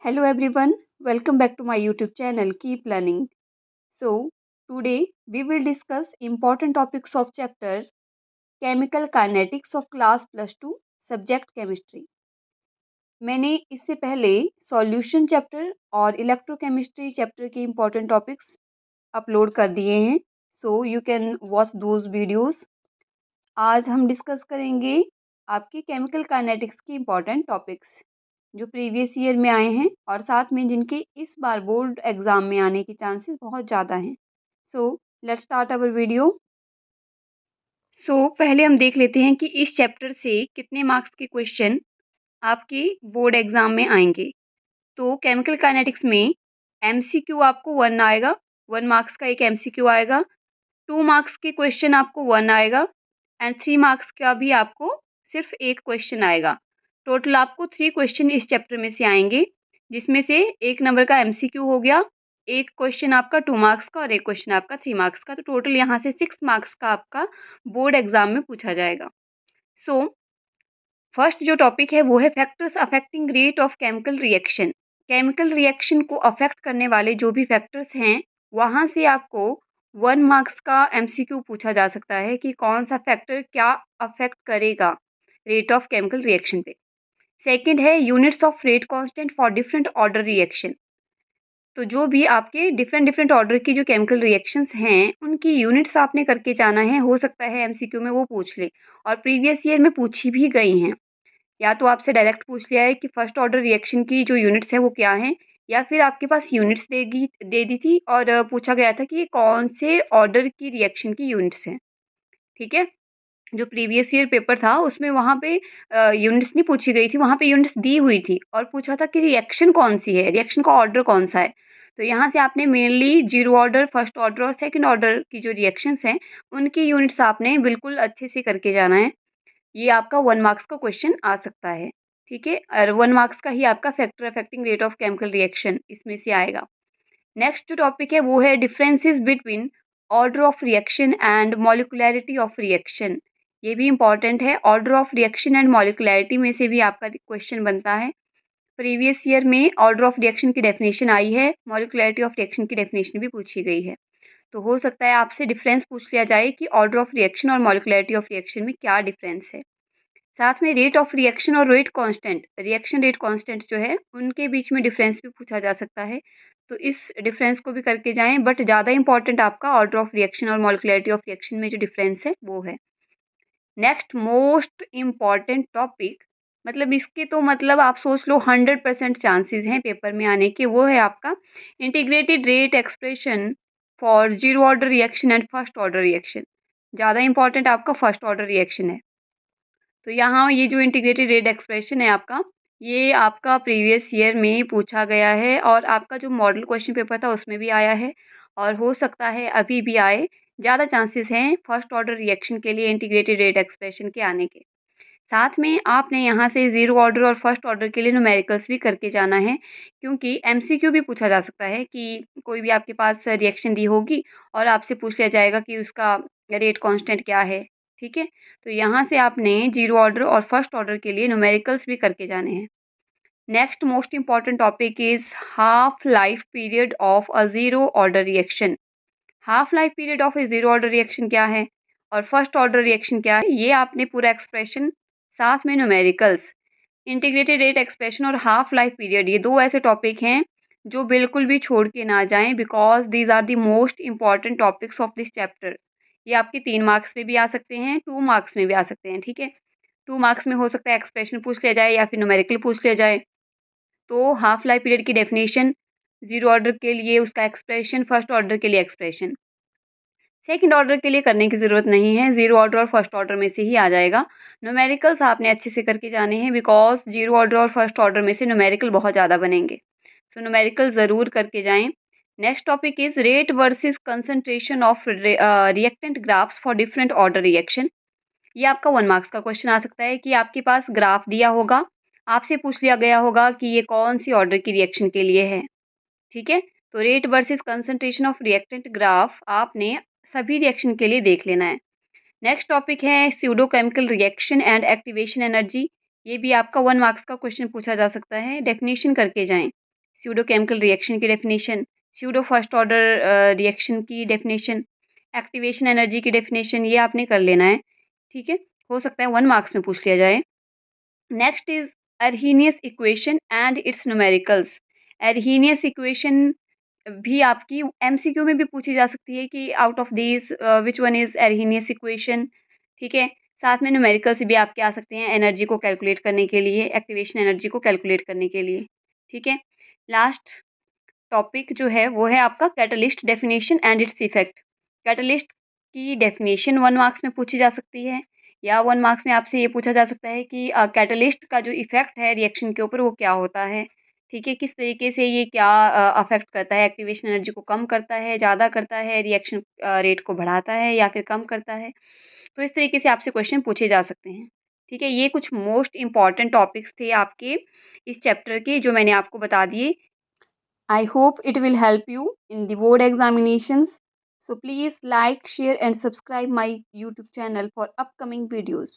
Hello everyone, welcome back to my YouTube channel Keep Learning. So, today we will discuss important topics of chapter Chemical Kinetics of class plus 2 subject chemistry. मैंने इससे पहले solution chapter और electrochemistry chapter के important topics upload कर दिए हैं. So you can watch those videos. आज हम डिस्कस करेंगे आपके केमिकल काइनेटिक्स के इम्पॉर्टेंट टॉपिक्स जो प्रीवियस ईयर में आए हैं और साथ में जिनके इस बार बोर्ड एग्ज़ाम में आने के चांसेस बहुत ज़्यादा हैं. So let's start our video. पहले हम देख लेते हैं कि इस चैप्टर से कितने मार्क्स के क्वेश्चन आपके बोर्ड एग्ज़ाम में आएंगे. तो केमिकल काइनेटिक्स में MCQ आपको 1 आएगा, 1 मार्क्स का एक MCQ आएगा. 2 मार्क्स के क्वेश्चन आपको 1 आएगा एंड 3 मार्क्स का भी आपको सिर्फ एक क्वेश्चन आएगा. टोटल आपको 3 क्वेश्चन इस चैप्टर में से आएंगे, जिसमें से 1 नंबर का MCQ हो गया, एक क्वेश्चन आपका 2 मार्क्स का और एक क्वेश्चन आपका 3 मार्क्स का. तो टोटल यहाँ से 6 मार्क्स का आपका बोर्ड एग्जाम में पूछा जाएगा. फर्स्ट जो टॉपिक है वो है factors affecting rate of chemical reaction. Chemical reaction को अफेक्ट करने वाले जो भी फैक्टर्स हैं वहाँ से आपको 1 मार्क्स का MCQ पूछा जा सकता है कि कौन सा फैक्टर क्या अफेक्ट करेगा रेट ऑफ केमिकल रिएक्शन पे. सेकंड है units of rate constant for different order reaction. तो जो भी आपके डिफरेंट ऑर्डर की जो केमिकल रिएक्शंस हैं उनकी यूनिट्स आपने करके जाना है. हो सकता है MCQ में वो पूछ ले और प्रीवियस ईयर में पूछी भी गई हैं. या तो आपसे डायरेक्ट पूछ लिया है कि फर्स्ट ऑर्डर रिएक्शन की जो यूनिट्स हैं वो क्या हैं, या फिर आपके पास यूनिट्स दे दी थी और पूछा गया था कि ये कौन से ऑर्डर की रिएक्शन की यूनिट्स हैं. ठीक है, जो प्रीवियस ईयर पेपर था उसमें वहाँ पे यूनिट्स नहीं पूछी गई थी, वहाँ पे यूनिट्स दी हुई थी और पूछा था कि रिएक्शन कौन सी है, रिएक्शन का ऑर्डर कौन सा है. तो यहाँ से आपने mainly zero order, first order और सेकंड ऑर्डर की जो रिएक्शंस हैं उनकी यूनिट्स आपने बिल्कुल अच्छे से करके जाना है. ये आपका 1 मार्क्स का क्वेश्चन आ सकता है. ठीक है, और 1 मार्क्स का ही आपका factor affecting rate of chemical reaction इसमें से आएगा. नेक्स्ट जो टॉपिक है वो है differences between order of reaction and molecularity of reaction. ये भी इंपॉर्टेंट है. Order of reaction and molecularity में से भी आपका क्वेश्चन बनता है. प्रीवियस ईयर में ऑर्डर ऑफ रिएक्शन की डेफिनेशन आई है, मॉलिकुलैरिटी ऑफ रिएक्शन की डेफिनेशन भी पूछी गई है. तो हो सकता है आपसे डिफरेंस पूछ लिया जाए कि ऑर्डर ऑफ रिएक्शन और मॉलिकुलैरिटी ऑफ रिएक्शन में क्या डिफरेंस है. साथ में रेट ऑफ रिएक्शन और rate constant, reaction rate constant जो है उनके बीच में डिफरेंस भी पूछा जा सकता है. तो इस डिफरेंस को भी करके जाएं, बट ज़्यादा इंपॉर्टेंट आपका ऑर्डर ऑफ रिएक्शन और मॉलिकुलैरिटी ऑफ रिएक्शन में जो डिफरेंस है वो है. नेक्स्ट मोस्ट इम्पॉर्टेंट टॉपिक, मतलब इसके तो मतलब आप सोच लो 100% चांसेस हैं पेपर में आने के, वो है आपका integrated rate expression for zero order reaction and first order reaction. ज़्यादा इंपॉर्टेंट आपका फर्स्ट ऑर्डर रिएक्शन है. तो यहाँ ये जो इंटीग्रेटेड रेट एक्सप्रेशन है आपका, ये आपका प्रीवियस ईयर में पूछा गया है और आपका जो मॉडल क्वेश्चन पेपर था उसमें भी आया है और हो सकता है अभी भी आए. ज़्यादा चांसेस हैं फर्स्ट ऑर्डर रिएक्शन के लिए इंटीग्रेटेड रेट एक्सप्रेशन के आने के. साथ में आपने यहाँ से ज़ीरो ऑर्डर और फर्स्ट ऑर्डर के लिए न्यूमेरिकल्स भी करके जाना है, क्योंकि MCQ भी पूछा जा सकता है कि कोई भी आपके पास रिएक्शन दी होगी और आपसे पूछ लिया जाएगा कि उसका रेट कांस्टेंट क्या है. ठीक है, तो यहाँ से आपने जीरो ऑर्डर और फर्स्ट ऑर्डर के लिए न्यूमेरिकल्स भी करके जाने हैं. Next most important topic is half life period of a zero order reaction. Half life period of A zero order reaction क्या है और फर्स्ट ऑर्डर रिएक्शन क्या है, ये आपने पूरा एक्सप्रेशन साथ में न्यूमेरिकल्स, इंटीग्रेटेड रेट एक्सप्रेशन और हाफ लाइफ पीरियड, ये 2 ऐसे टॉपिक हैं जो बिल्कुल भी छोड़ के ना जाएं, because these are the most important topics of this chapter. ये आपके 3 मार्क्स में भी आ सकते हैं, 2 मार्क्स में भी आ सकते हैं. ठीक है, 2 मार्क्स में हो सकता है एक्सप्रेशन पूछ लिया जाए या फिर न्यूमेरिकल पूछ लिया जाए. तो हाफ लाइफ पीरियड की डेफिनेशन, जीरो ऑर्डर के लिए उसका एक्सप्रेशन, फर्स्ट ऑर्डर के लिए एक्सप्रेशन. सेकंड ऑर्डर के लिए करने की ज़रूरत नहीं है, ज़ीरो ऑर्डर और फर्स्ट ऑर्डर में से ही आ जाएगा. न्यूमेरिकल्स आपने अच्छे से करके जाने हैं, बिकॉज जीरो ऑर्डर और फर्स्ट ऑर्डर में से न्यूमेरिकल बहुत ज़्यादा बनेंगे. सो न्यूमेरिकल ज़रूर करके जाएं. Next topic is rate versus concentration of reactant graphs for different order reaction. ये आपका 1 मार्क्स का क्वेश्चन आ सकता है कि आपके पास ग्राफ दिया होगा, आपसे पूछ लिया गया होगा कि ये कौन सी ऑर्डर की रिएक्शन के लिए है. ठीक है, तो rate versus concentration of reactant graph आपने सभी रिएक्शन के लिए देख लेना है. नेक्स्ट टॉपिक है pseudo chemical reaction and activation energy. ये भी आपका 1 मार्क्स का क्वेश्चन पूछा जा सकता है, डेफिनेशन करके जाएं. स्यूडो केमिकल रिएक्शन की definition, pseudo first order reaction की डेफिनेशन, एक्टिवेशन एनर्जी की डेफिनेशन, ये आपने कर लेना है, ठीक है? हो सकता है 1 मार्क्स में पूछ लिया जाए। Next is Arrhenius equation and its numericals. Arrhenius equation भी आपकी एमसीक्यू में भी पूछी जा सकती है कि out of these which one is Arrhenius equation, ठीक है? साथ में न्यूमेरिकल्स भी आपके आ सकते हैं एनर्जी को कैलकुलेट करने के लिए, एक्टिवेशन एनर्जी को कैलकुलेट करने के लिए, ठीक है? लास्ट टॉपिक जो है वो है आपका catalyst definition and its effect. Catalyst की डेफिनेशन 1 मार्क्स में पूछी जा सकती है या 1 मार्क्स में आपसे ये पूछा जा सकता है कि कैटलिस्ट का जो इफेक्ट है रिएक्शन के ऊपर वो क्या होता है, ठीक है? किस तरीके से ये क्या अफ़ेक्ट करता है, एक्टिवेशन एनर्जी को कम करता है, ज़्यादा करता है, रिएक्शन रेट को बढ़ाता है या फिर कम करता है? तो इस तरीके से आपसे क्वेश्चन पूछे जा सकते हैं, ठीक है? ये कुछ मोस्ट इम्पोर्टेंट टॉपिक्स थे आपके इस चैप्टर के जो मैंने आपको बता दिए। I hope it will help you in the board examinations. So please like, share and subscribe my YouTube channel for upcoming videos.